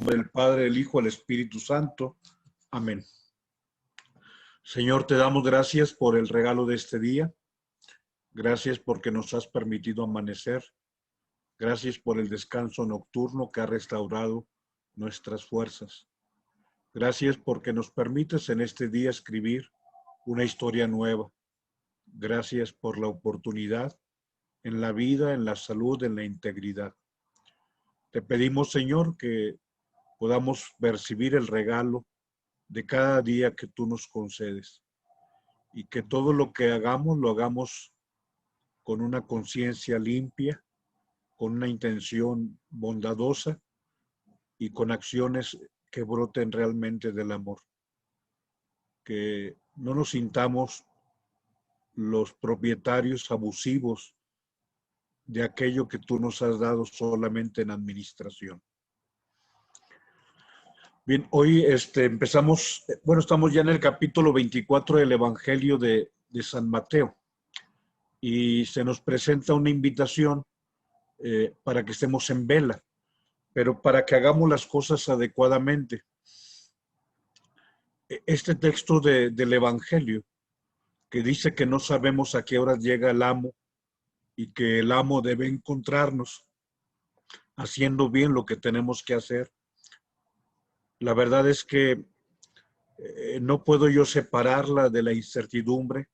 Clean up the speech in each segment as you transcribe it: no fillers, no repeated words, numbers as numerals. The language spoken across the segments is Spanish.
Del Padre, del Hijo, del Espíritu Santo. Amén. Señor, te damos gracias por el regalo de este día. Gracias porque nos has permitido amanecer. Gracias por el descanso nocturno que ha restaurado nuestras fuerzas. Gracias porque nos permites en este día escribir una historia nueva. Gracias por la oportunidad en la vida, en la salud, en la integridad. Te pedimos, Señor, que podamos percibir el regalo de cada día que tú nos concedes y que todo lo que hagamos lo hagamos con una conciencia limpia, con una intención bondadosa y con acciones que broten realmente del amor. Que no nos sintamos los propietarios abusivos de aquello que tú nos has dado solamente en administración. Bien, hoy empezamos, estamos ya en el capítulo 24 del Evangelio de San Mateo y se nos presenta una invitación para que estemos en vela, pero para que hagamos las cosas adecuadamente. Este texto del Evangelio que dice que no sabemos a qué hora llega el amo y que el amo debe encontrarnos haciendo bien lo que tenemos que hacer. La verdad es que no puedo yo separarla de la incertidumbre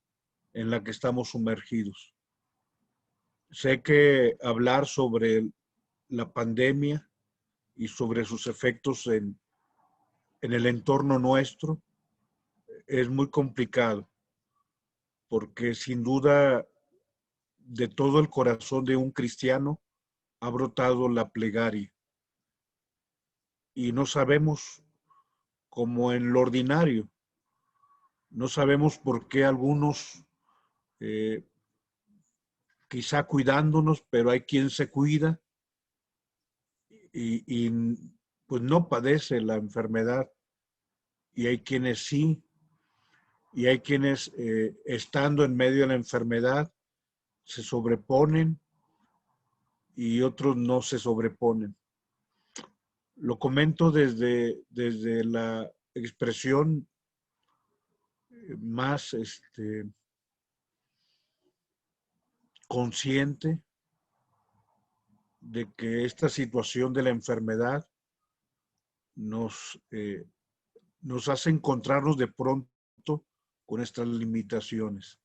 en la que estamos sumergidos. Sé que hablar sobre la pandemia y sobre sus efectos en el entorno nuestro es muy complicado, porque sin duda de todo el corazón de un cristiano ha brotado la plegaria. Y no sabemos, como en lo ordinario, no sabemos por qué algunos, quizá cuidándonos, pero hay quien se cuida y pues no padece la enfermedad. Y hay quienes sí, y hay quienes estando en medio de la enfermedad se sobreponen y otros no se sobreponen. Lo comento desde la expresión más consciente de que esta situación de la enfermedad nos hace encontrarnos de pronto con estas limitaciones.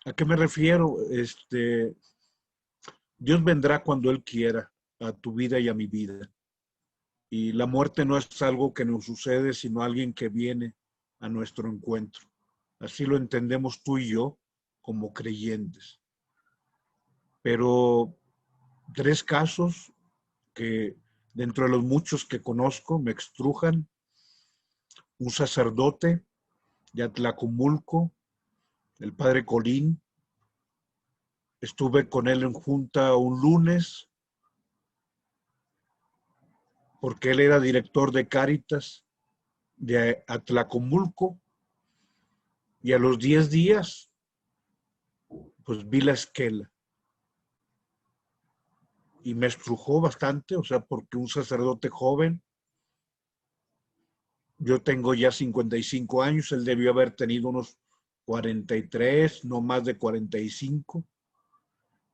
¿A qué me refiero? Dios vendrá cuando Él quiera a tu vida y a mi vida. Y la muerte no es algo que nos sucede, sino alguien que viene a nuestro encuentro. Así lo entendemos tú y yo como creyentes. Pero 3 casos que dentro de los muchos que conozco me extrujan. Un sacerdote de Atlacomulco, el padre Colín. Estuve con él en junta un lunes porque él era director de Cáritas de Atlacomulco y a los 10 días pues vi la esquela y me estrujó bastante, o sea, porque un sacerdote joven, yo tengo ya 55 años, él debió haber tenido unos 43, no más de 45.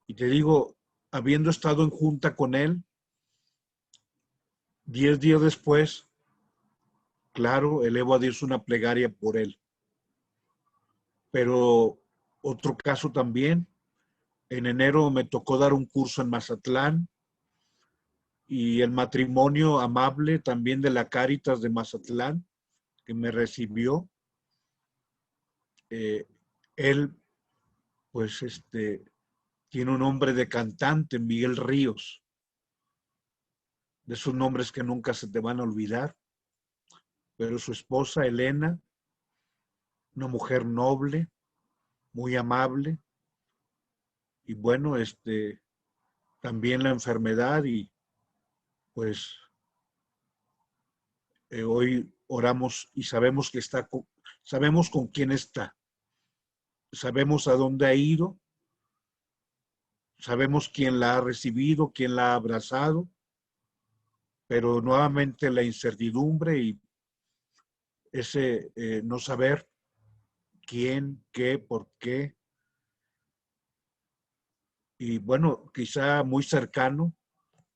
Y te digo, habiendo estado en junta con él, 10 días después, claro, elevo a Dios una plegaria por él. Pero otro caso también, en enero me tocó dar un curso en Mazatlán y el matrimonio amable también de la Cáritas de Mazatlán, que me recibió, él pues tiene un nombre de cantante, Miguel Ríos, de esos nombres que nunca se te van a olvidar, pero su esposa Elena, una mujer noble, muy amable, y bueno, también la enfermedad y pues hoy oramos y sabemos que sabemos con quién está, sabemos a dónde ha ido, sabemos quién la ha recibido, quién la ha abrazado pero nuevamente la incertidumbre y ese no saber quién, qué, por qué. Y bueno, quizá muy cercano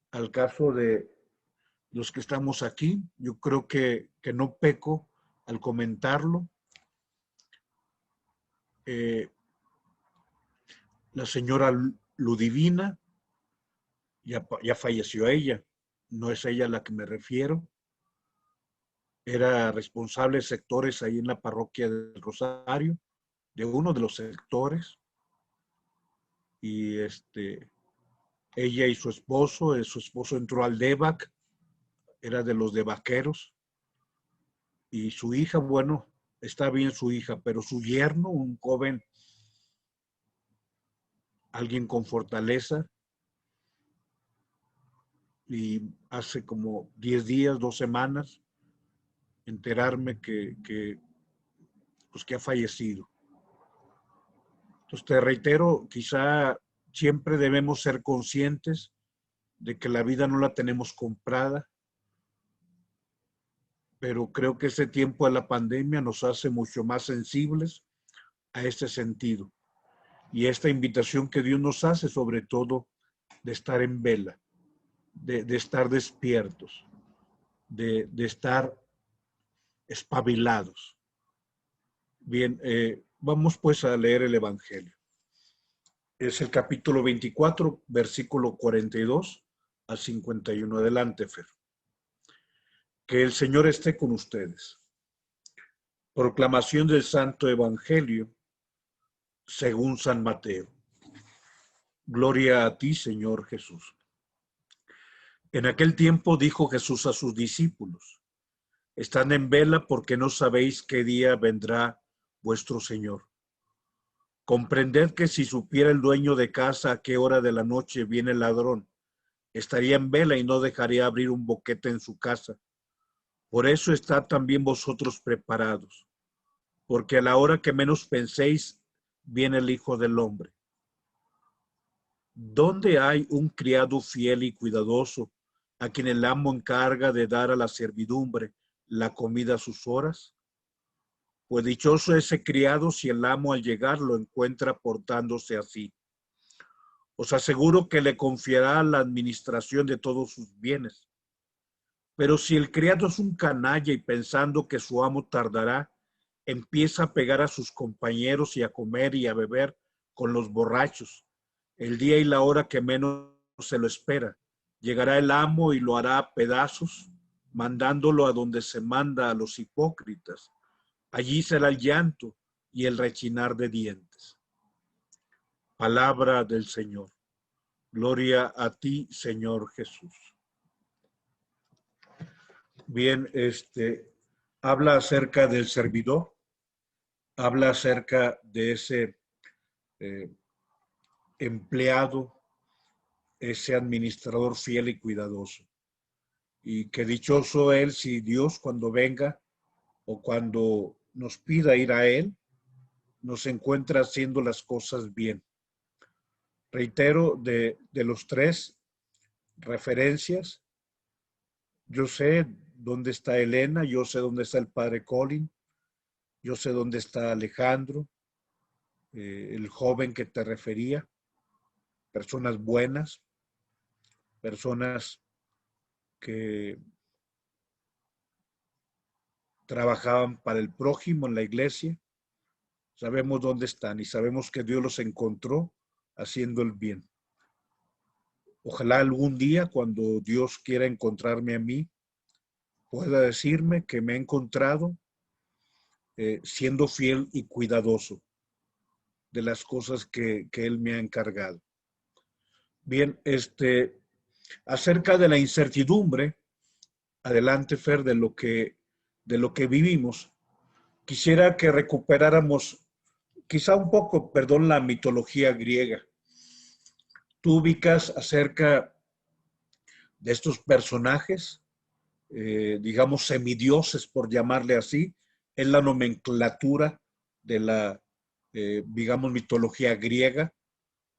al caso de los que estamos aquí. Yo creo que no peco al comentarlo. Eh, la señora Ludivina, ya falleció ella, no es ella a la que me refiero. Era responsable de sectores ahí en la parroquia del Rosario, de uno de los sectores. Y ella y su esposo entró al DEVAC, era de los de vaqueros. Y su hija, bueno, está bien su hija, pero su yerno, un joven, alguien con fortaleza, y hace como 10 días, 2 semanas, enterarme pues que ha fallecido. Entonces te reitero, quizá siempre debemos ser conscientes de que la vida no la tenemos comprada, pero creo que este tiempo de la pandemia nos hace mucho más sensibles a este sentido. Y esta invitación que Dios nos hace, sobre todo, de estar en vela, de estar despiertos, de estar espabilados. Bien, vamos pues a leer el Evangelio. Es el capítulo 24, versículo 42 al 51. Adelante, Fer. Que el Señor esté con ustedes. Proclamación del Santo Evangelio según San Mateo. Gloria a ti, Señor Jesús. En aquel tiempo dijo Jesús a sus discípulos: están en vela porque no sabéis qué día vendrá vuestro Señor. Comprended que si supiera el dueño de casa a qué hora de la noche viene el ladrón, estaría en vela y no dejaría abrir un boquete en su casa. Por eso estad también vosotros preparados, porque a la hora que menos penséis, viene el Hijo del Hombre. ¿Dónde hay un criado fiel y cuidadoso, a quien el amo encarga de dar a la servidumbre la comida a sus horas? Pues dichoso ese criado si el amo al llegar lo encuentra portándose así. Os aseguro que le confiará la administración de todos sus bienes. Pero si el criado es un canalla y pensando que su amo tardará, empieza a pegar a sus compañeros y a comer y a beber con los borrachos, el día y la hora que menos se lo espera, llegará el amo y lo hará a pedazos, mandándolo a donde se manda a los hipócritas. Allí será el llanto y el rechinar de dientes. Palabra del Señor. Gloria a ti, Señor Jesús. Bien, habla acerca del servidor, habla acerca de ese eh, empleado, ese administrador fiel y cuidadoso. Y que dichoso él si Dios cuando venga o cuando nos pida ir a él, nos encuentra haciendo las cosas bien. Reitero, de los 3 referencias, yo sé dónde está Elena, yo sé dónde está el padre Colin, yo sé dónde está Alejandro, el joven que te refería, personas buenas, personas que trabajaban para el prójimo en la iglesia. Sabemos dónde están y sabemos que Dios los encontró haciendo el bien. Ojalá algún día, cuando Dios quiera encontrarme a mí, pueda decirme que me ha encontrado siendo fiel y cuidadoso de las cosas que Él me ha encargado. Bien, acerca de la incertidumbre, adelante, Fer, de lo que vivimos, quisiera que recuperáramos quizá un poco, perdón, la mitología griega. Tú ubicas acerca de estos personajes, digamos semidioses, por llamarle así, es la nomenclatura de la, digamos, mitología griega.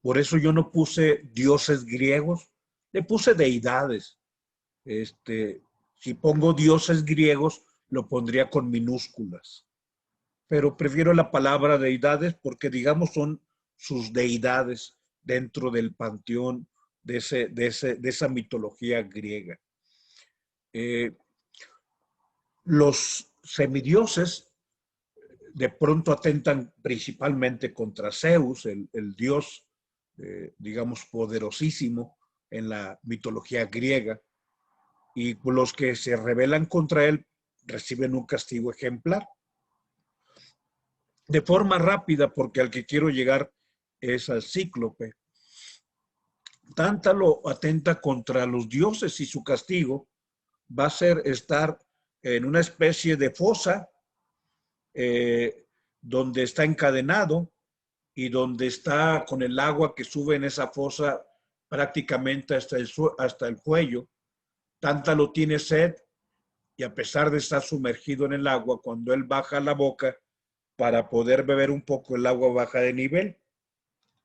Por eso yo no puse dioses griegos, le puse deidades. Si pongo dioses griegos, lo pondría con minúsculas. Pero prefiero la palabra deidades porque, digamos, son sus deidades dentro del panteón de esa mitología griega. Los semidioses de pronto atentan principalmente contra Zeus, el dios, digamos, poderosísimo en la mitología griega, y los que se rebelan contra él reciben un castigo ejemplar. De forma rápida, porque al que quiero llegar es al Cíclope. Tántalo atenta contra los dioses y su castigo va a ser estar en una especie de fosa donde está encadenado y donde está con el agua que sube en esa fosa prácticamente hasta el cuello. Tántalo tiene sed y a pesar de estar sumergido en el agua, cuando él baja la boca para poder beber un poco, el agua baja de nivel.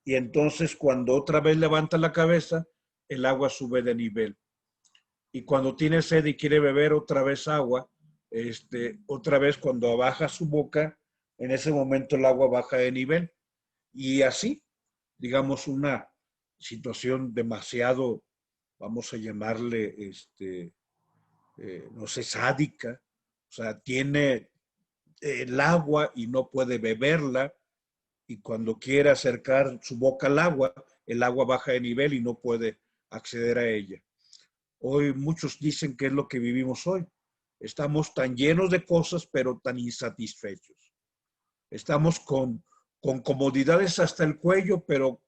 Y entonces cuando otra vez levanta la cabeza, el agua sube de nivel. Y cuando tiene sed y quiere beber otra vez agua, otra vez cuando baja su boca, en ese momento el agua baja de nivel. Y así, digamos, una situación demasiado, vamos a llamarle, no sé, sádica. O sea, tiene el agua y no puede beberla, y cuando quiere acercar su boca al agua, el agua baja de nivel y no puede acceder a ella. Hoy muchos dicen que es lo que vivimos hoy. Estamos tan llenos de cosas, pero tan insatisfechos. Estamos con comodidades hasta el cuello, pero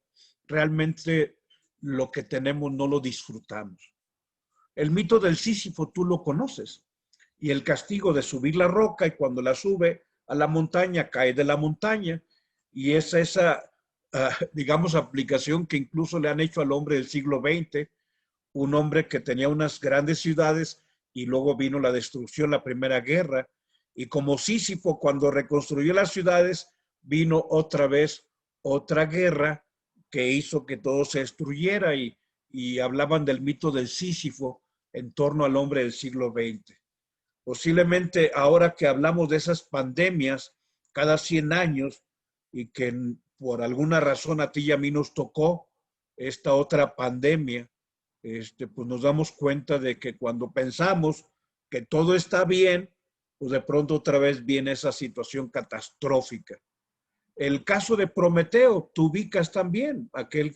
realmente lo que tenemos no lo disfrutamos. El mito del Sísifo tú lo conoces, y el castigo de subir la roca, y cuando la sube a la montaña, cae de la montaña, y es esa, digamos, aplicación que incluso le han hecho al hombre del siglo XX, un hombre que tenía unas grandes ciudades y luego vino la destrucción, la Primera Guerra, y como Sísifo cuando reconstruyó las ciudades, vino otra vez otra guerra que hizo que todo se destruyera, y hablaban del mito del Sísifo en torno al hombre del siglo XX. Posiblemente ahora que hablamos de esas pandemias cada 100 años y que por alguna razón a ti y a mí nos tocó esta otra pandemia, pues nos damos cuenta de que cuando pensamos que todo está bien, pues de pronto otra vez viene esa situación catastrófica. El caso de Prometeo, tú ubicas también, aquel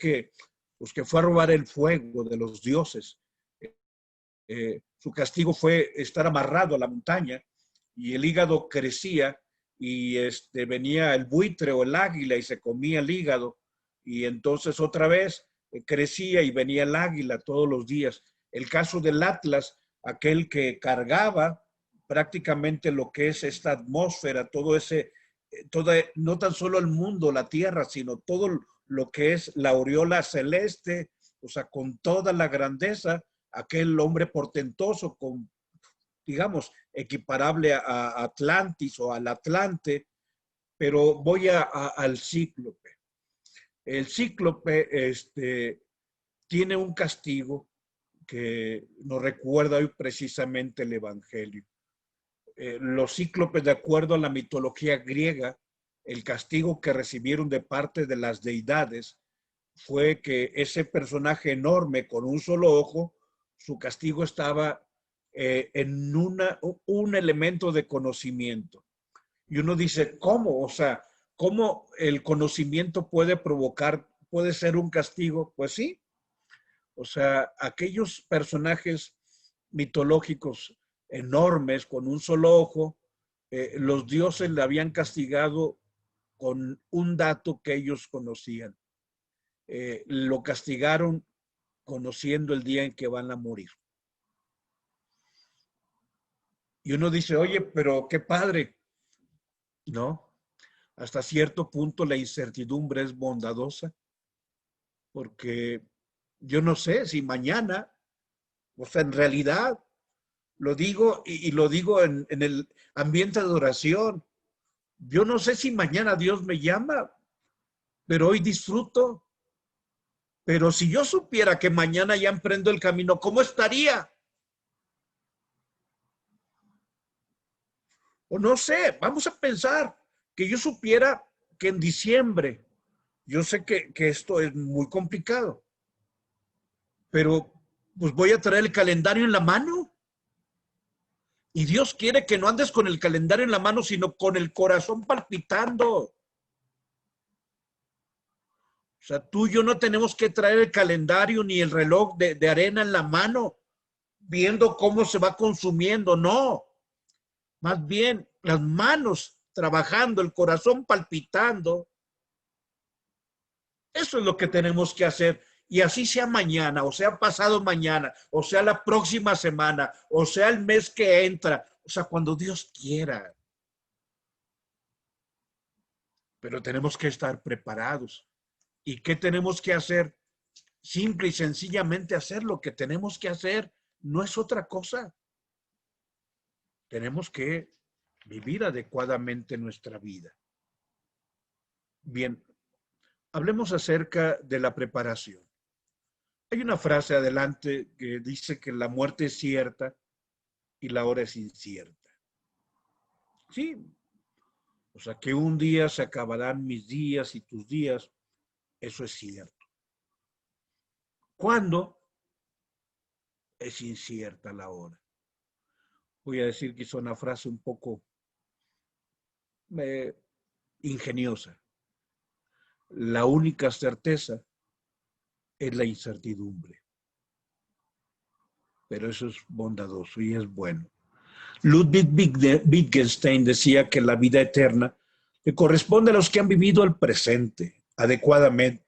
pues que fue a robar el fuego de los dioses. Su castigo fue estar amarrado a la montaña y el hígado crecía y venía el buitre o el águila y se comía el hígado, y entonces otra vez crecía y venía el águila todos los días. El caso del Atlas, aquel que cargaba prácticamente lo que es esta atmósfera, todo ese, no tan solo el mundo, la tierra, sino todo lo que es la aureola celeste, o sea, con toda la grandeza, aquel hombre portentoso, con, digamos, equiparable a Atlantis o al Atlante, pero voy al Cíclope. El Cíclope tiene un castigo que nos recuerda hoy precisamente el Evangelio. Los cíclopes, de acuerdo a la mitología griega, el castigo que recibieron de parte de las deidades fue que ese personaje enorme con un solo ojo, su castigo estaba en un elemento de conocimiento. Y uno dice, ¿cómo? O sea, ¿cómo el conocimiento puede provocar, puede ser un castigo? Pues sí. O sea, aquellos personajes mitológicos enormes con un solo ojo, los dioses le habían castigado con un dato que ellos conocían. Lo castigaron conociendo el día en que van a morir. Y uno dice, oye, pero qué padre, ¿no? Hasta cierto punto la incertidumbre es bondadosa, porque yo no sé si mañana, o sea, en realidad, lo digo y lo digo en el ambiente de oración, yo no sé si mañana Dios me llama, pero hoy disfruto. Pero si yo supiera que mañana ya emprendo el camino, ¿cómo estaría? O no sé, vamos a pensar que yo supiera que en diciembre, yo sé que esto es muy complicado, pero pues voy a traer el calendario en la mano. Y Dios quiere que no andes con el calendario en la mano, sino con el corazón palpitando. O sea, tú y yo no tenemos que traer el calendario ni el reloj de arena en la mano, viendo cómo se va consumiendo. No, más bien las manos trabajando, el corazón palpitando. Eso es lo que tenemos que hacer. Y así sea mañana, o sea pasado mañana, o sea la próxima semana, o sea el mes que entra, o sea, cuando Dios quiera. Pero tenemos que estar preparados. ¿Y qué tenemos que hacer? Simple y sencillamente hacer lo que tenemos que hacer. No es otra cosa. Tenemos que vivir adecuadamente nuestra vida. Bien, hablemos acerca de la preparación. Hay una frase adelante que dice que la muerte es cierta y la hora es incierta. Sí, o sea que un día se acabarán mis días y tus días, eso es cierto. ¿Cuándo? Es incierta la hora. Voy a decir que es una frase un poco eh, ingeniosa. La única certeza es la incertidumbre, pero eso es bondadoso y es bueno. Ludwig Wittgenstein decía que la vida eterna le corresponde a los que han vivido el presente adecuadamente.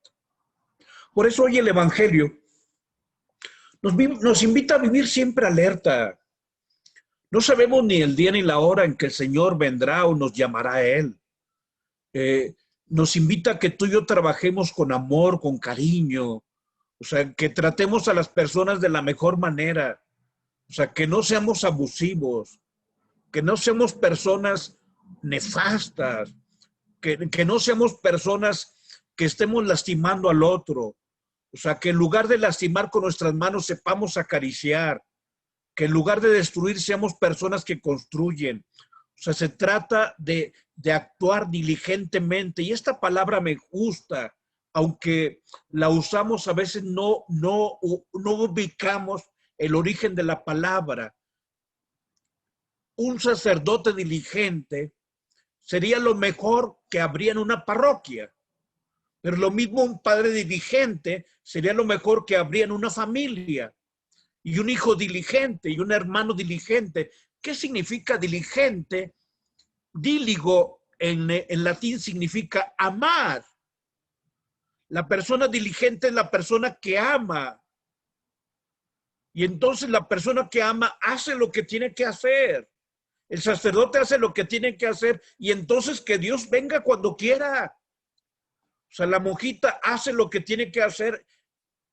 Por eso hoy el Evangelio nos invita a vivir siempre alerta. No sabemos ni el día ni la hora en que el Señor vendrá o nos llamará a Él. Eh, Nos invita a que tú y yo trabajemos con amor, con cariño, o sea, que tratemos a las personas de la mejor manera, o sea, que no seamos abusivos, que no seamos personas nefastas, que no seamos personas que estemos lastimando al otro, o sea, que en lugar de lastimar con nuestras manos sepamos acariciar, que en lugar de destruir seamos personas que construyen. O sea, se trata de actuar diligentemente. Y esta palabra me gusta, aunque la usamos a veces no ubicamos el origen de la palabra. Un sacerdote diligente sería lo mejor que habría en una parroquia. Pero lo mismo un padre diligente sería lo mejor que habría en una familia. Y un hijo diligente y un hermano diligente. ¿Qué significa diligente? Díligo en latín significa amar. La persona diligente es la persona que ama. Y entonces la persona que ama hace lo que tiene que hacer. El sacerdote hace lo que tiene que hacer y entonces que Dios venga cuando quiera. O sea, la monjita hace lo que tiene que hacer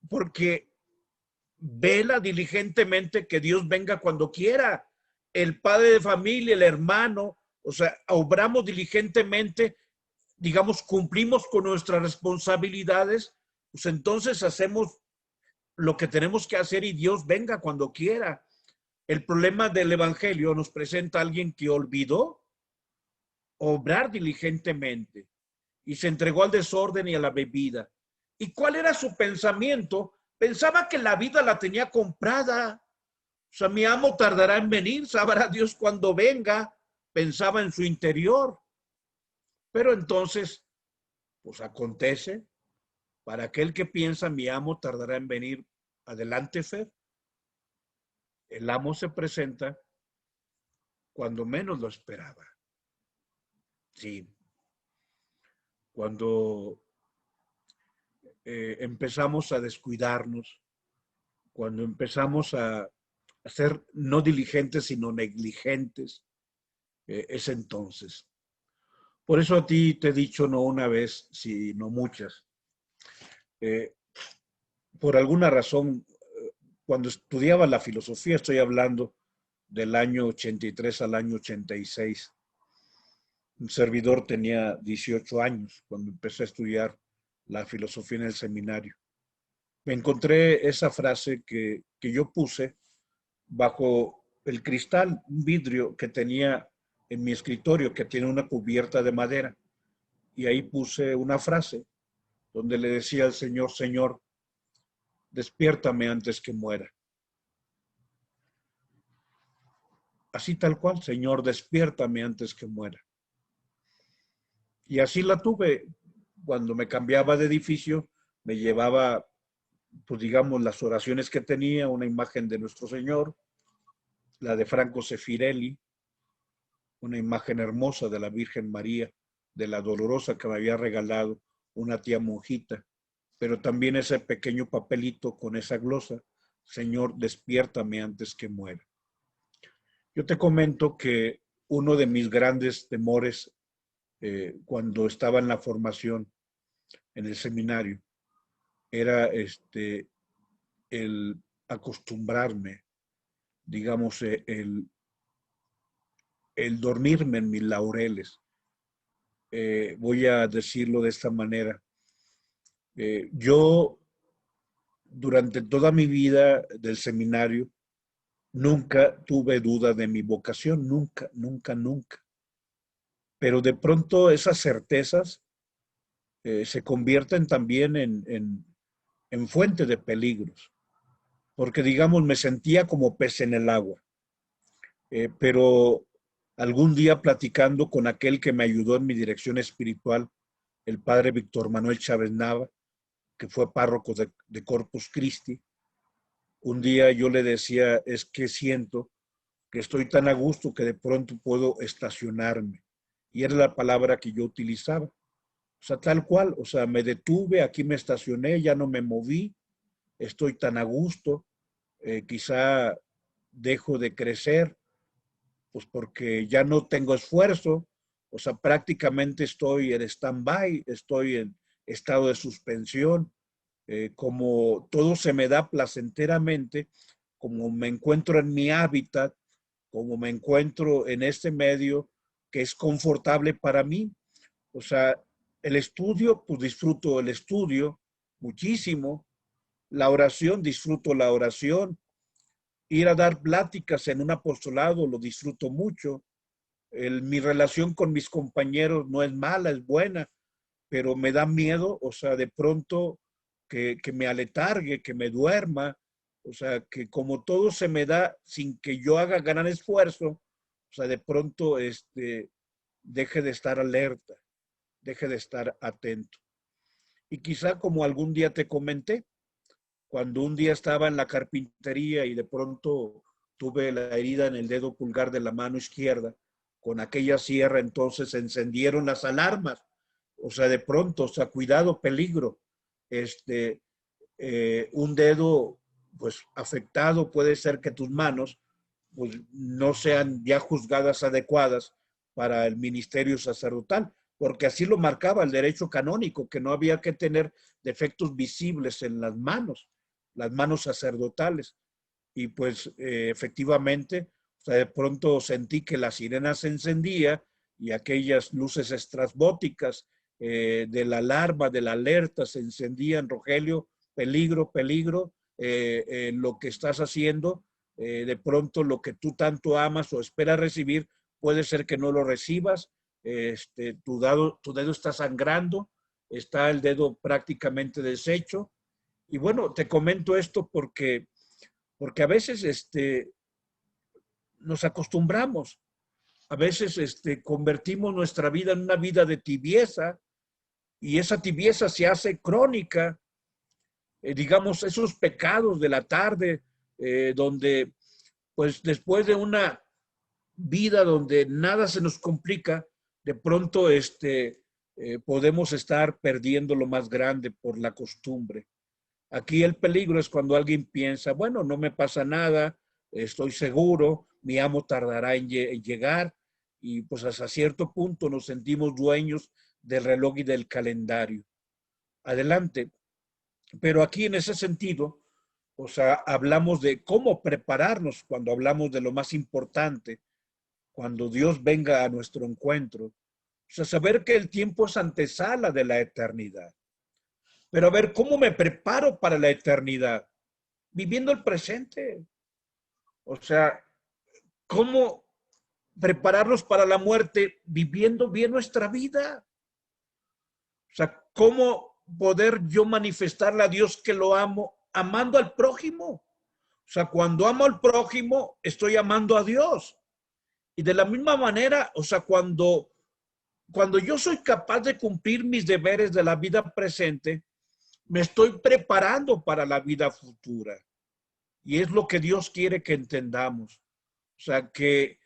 porque vela diligentemente que Dios venga cuando quiera. El padre de familia, el hermano, o sea, obramos diligentemente, digamos, cumplimos con nuestras responsabilidades, pues entonces hacemos lo que tenemos que hacer y Dios venga cuando quiera. El problema del evangelio nos presenta a alguien que olvidó obrar diligentemente y se entregó al desorden y a la bebida. ¿Y cuál era su pensamiento? Pensaba que la vida la tenía comprada. O sea, mi amo tardará en venir, sabrá Dios cuando venga. Pensaba en su interior. Pero entonces, pues acontece, para aquel que piensa, mi amo tardará en venir. Adelante, Fer. El amo se presenta cuando menos lo esperaba. Sí, cuando empezamos a descuidarnos, cuando empezamos a ser no diligentes, sino negligentes, es entonces. Por eso a ti te he dicho no una vez, sino muchas. Eh, por alguna razón, cuando estudiaba la filosofía, estoy hablando del año 83 al año 86, un servidor tenía 18 años cuando empecé a estudiar la filosofía en el seminario. Me encontré esa frase que yo puse bajo el cristal, un vidrio que tenía en mi escritorio que tiene una cubierta de madera y ahí puse una frase donde le decía al Señor, Señor, despiértame antes que muera. Así tal cual, Señor, despiértame antes que muera. Y así la tuve. Cuando me cambiaba de edificio, me llevaba, pues digamos, las oraciones que tenía, una imagen de nuestro Señor, la de Franco Sefirelli, una imagen hermosa de la Virgen María, de la Dolorosa que me había regalado una tía monjita, pero también ese pequeño papelito con esa glosa, Señor, despiértame antes que muera. Yo te comento que uno de mis grandes temores cuando estaba en la formación en el seminario era el acostumbrarme, digamos, el dormirme en mis laureles. Voy a decirlo de esta manera. Yo, durante toda mi vida del seminario, nunca tuve duda de mi vocación, nunca, nunca, nunca. Pero de pronto esas certezas se convierten también en fuente de peligros, porque digamos me sentía como pez en el agua, pero algún día platicando con aquel que me ayudó en mi dirección espiritual, el padre Víctor Manuel Chávez Nava, que fue párroco de Corpus Christi, un día yo le decía, es que siento que estoy tan a gusto que de pronto puedo estacionarme. Y era la palabra que yo utilizaba. O sea, tal cual, o sea, me detuve, aquí me estacioné, ya no me moví, estoy tan a gusto, quizá dejo de crecer, pues porque ya no tengo esfuerzo, o sea, prácticamente estoy en stand-by, estoy en estado de suspensión, como todo se me da placenteramente, como me encuentro en mi hábitat, como me encuentro en este medio que es confortable para mí. O sea, el estudio, pues disfruto el estudio muchísimo, la oración, disfruto la oración, ir a dar pláticas en un apostolado, lo disfruto mucho, mi relación con mis compañeros no es mala, es buena, pero me da miedo, o sea, de pronto que me aletargue, que me duerma, o sea, que como todo se me da sin que yo haga gran esfuerzo, o sea, de pronto deje de estar alerta, deje de estar atento. Y quizá como algún día te comenté, cuando un día estaba en la carpintería y de pronto tuve la herida en el dedo pulgar de la mano izquierda, con aquella sierra entonces se encendieron las alarmas. O sea, de pronto, o sea, cuidado, peligro. Este, un dedo, pues afectado, puede ser que tus manos, pues no sean ya juzgadas adecuadas para el ministerio sacerdotal, porque así lo marcaba el derecho canónico, que no había que tener defectos visibles en las manos sacerdotales. Y pues efectivamente, o sea, de pronto sentí que la sirena se encendía y aquellas luces estrasbóticas de la alarma, de la alerta se encendían, Rogelio, peligro, peligro, lo que estás haciendo, de pronto lo que tú tanto amas o esperas recibir, puede ser que no lo recibas, tu dedo está sangrando, está el dedo prácticamente deshecho. Y bueno, te comento esto porque a veces nos acostumbramos, a veces convertimos nuestra vida en una vida de tibieza y esa tibieza se hace crónica, digamos, esos pecados de la tarde, donde pues después de una vida donde nada se nos complica, de pronto podemos estar perdiendo lo más grande por la costumbre. Aquí el peligro es cuando alguien piensa, bueno, no me pasa nada, estoy seguro, mi amo tardará en llegar y pues hasta cierto punto nos sentimos dueños del reloj y del calendario. Adelante. Pero aquí en ese sentido, o sea, hablamos de cómo prepararnos cuando hablamos de lo más importante, cuando Dios venga a nuestro encuentro. O sea, saber que el tiempo es antesala de la eternidad. Pero a ver, ¿cómo me preparo para la eternidad? Viviendo el presente. O sea, ¿cómo? prepararnos para la muerte viviendo bien nuestra vida. O sea, ¿cómo poder yo manifestarle a Dios que lo amo amando al prójimo? O sea, cuando amo al prójimo, estoy amando a Dios. Y de la misma manera, o sea, cuando yo soy capaz de cumplir mis deberes de la vida presente, me estoy preparando para la vida futura. Y es lo que Dios quiere que entendamos. O sea, que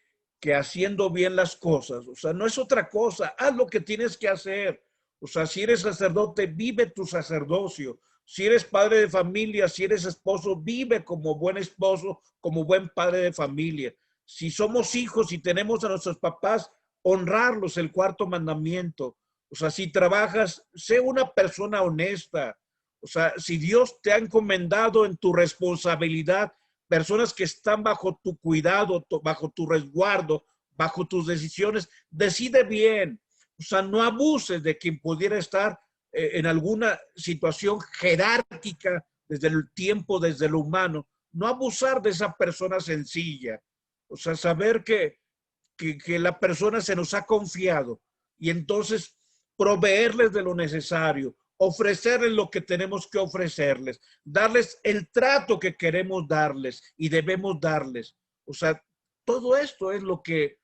haciendo bien las cosas, o sea, no es otra cosa, haz lo que tienes que hacer. O sea, si eres sacerdote, vive tu sacerdocio. Si eres padre de familia, si eres esposo, vive como buen esposo, como buen padre de familia. Si somos hijos y tenemos a nuestros papás, honrarlos, el cuarto mandamiento. O sea, si trabajas, sé una persona honesta. O sea, si Dios te ha encomendado en tu responsabilidad, personas que están bajo tu cuidado, bajo tu resguardo, bajo tus decisiones, decide bien. O sea, no abuses de quien pudiera estar en alguna situación jerárquica desde el tiempo, desde lo humano. No abusar de esa persona sencilla. O sea, saber que la persona se nos ha confiado y entonces proveerles de lo necesario, ofrecerles lo que tenemos que ofrecerles, darles el trato que queremos darles y debemos darles. O sea, todo esto es lo que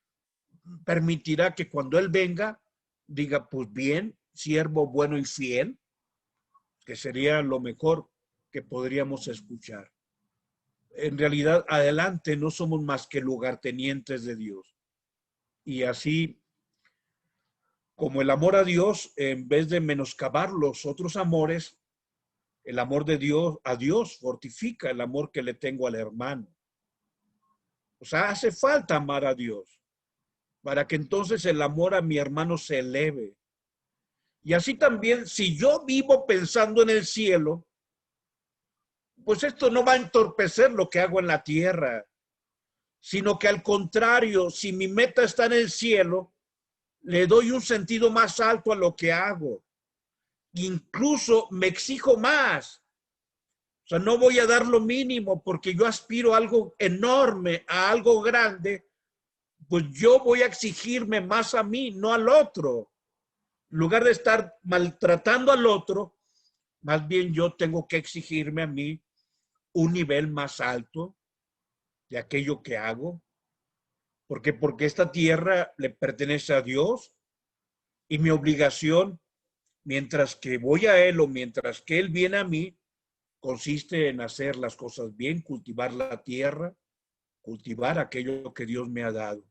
permitirá que cuando Él venga, diga, pues bien, siervo bueno y fiel, que sería lo mejor que podríamos escuchar. En realidad, adelante no somos más que lugartenientes de Dios. Y así como el amor a Dios, en vez de menoscabar los otros amores, el amor de Dios a Dios fortifica el amor que le tengo al hermano. O sea, hace falta amar a Dios para que entonces el amor a mi hermano se eleve. Y así también, si yo vivo pensando en el cielo, pues esto no va a entorpecer lo que hago en la tierra, sino que al contrario, si mi meta está en el cielo, le doy un sentido más alto a lo que hago. Incluso me exijo más. O sea, no voy a dar lo mínimo porque yo aspiro a algo enorme, a algo grande, pues yo voy a exigirme más a mí, no al otro. En lugar de estar maltratando al otro, más bien yo tengo que exigirme a mí un nivel más alto de aquello que hago. Porque esta tierra le pertenece a Dios y mi obligación, mientras que voy a Él o mientras que Él viene a mí, consiste en hacer las cosas bien, cultivar la tierra, cultivar aquello que Dios me ha dado.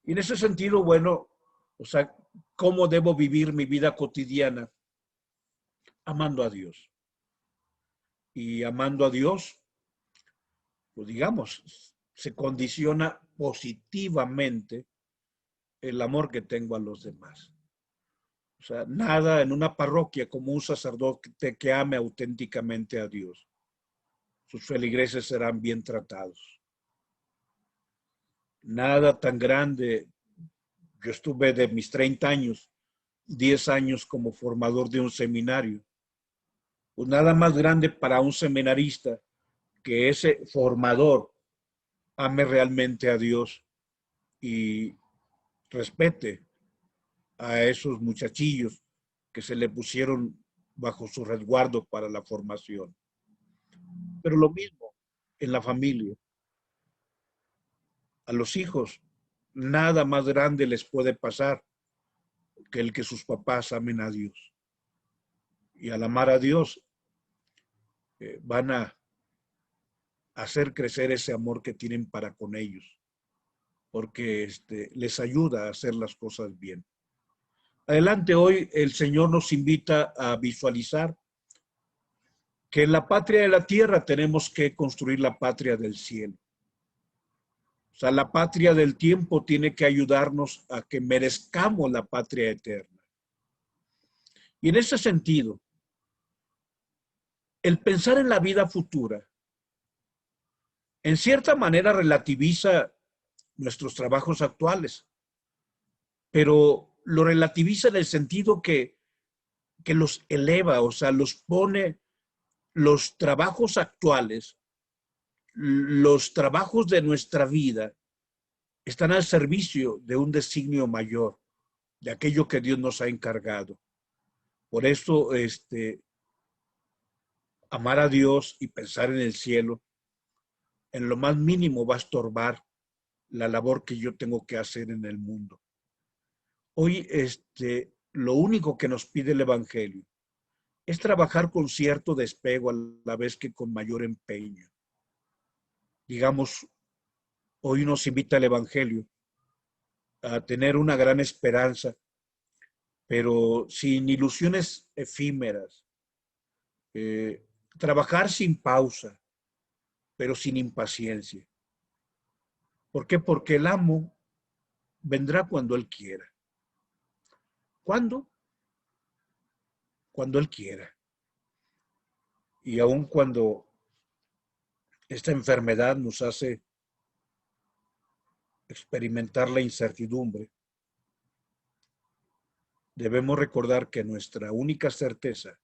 Y en ese sentido, bueno, o sea, ¿cómo debo vivir mi vida cotidiana? Amando a Dios. Y amando a Dios, pues digamos, se condiciona positivamente el amor que tengo a los demás. O sea, nada en una parroquia como un sacerdote que ame auténticamente a Dios. Sus feligreses serán bien tratados. Nada tan grande. Yo estuve de mis 30 años, 10 años como formador de un seminario. Pues nada más grande para un seminarista que ese formador ame realmente a Dios y respete a esos muchachillos que se le pusieron bajo su resguardo para la formación. Pero lo mismo en la familia. A los hijos, nada más grande les puede pasar que el que sus papás amen a Dios. Y al amar a Dios, van a hacer crecer ese amor que tienen para con ellos, porque les ayuda a hacer las cosas bien. Adelante, hoy el Señor nos invita a visualizar que en la patria de la tierra tenemos que construir la patria del cielo. O sea, la patria del tiempo tiene que ayudarnos a que merezcamos la patria eterna. Y en ese sentido, el pensar en la vida futura, en cierta manera relativiza nuestros trabajos actuales, pero lo relativiza en el sentido que los eleva, o sea, los pone los trabajos actuales, los trabajos de nuestra vida están al servicio de un designio mayor, de aquello que Dios nos ha encargado. Por eso, amar a Dios y pensar en el cielo, en lo más mínimo va a estorbar la labor que yo tengo que hacer en el mundo. Hoy, lo único que nos pide el Evangelio es trabajar con cierto despego a la vez que con mayor empeño. Digamos, hoy nos invita el Evangelio a tener una gran esperanza, pero sin ilusiones efímeras. Eh, Trabajar sin pausa, pero sin impaciencia. ¿Por qué? Porque el amo vendrá cuando Él quiera. ¿Cuándo? Cuando Él quiera. Y aun cuando esta enfermedad nos hace experimentar la incertidumbre, debemos recordar que nuestra única certeza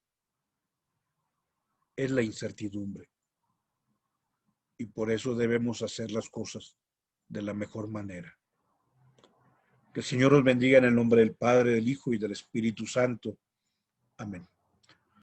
es la incertidumbre. Y por eso debemos hacer las cosas de la mejor manera. Que el Señor os bendiga en el nombre del Padre, del Hijo y del Espíritu Santo. Amén.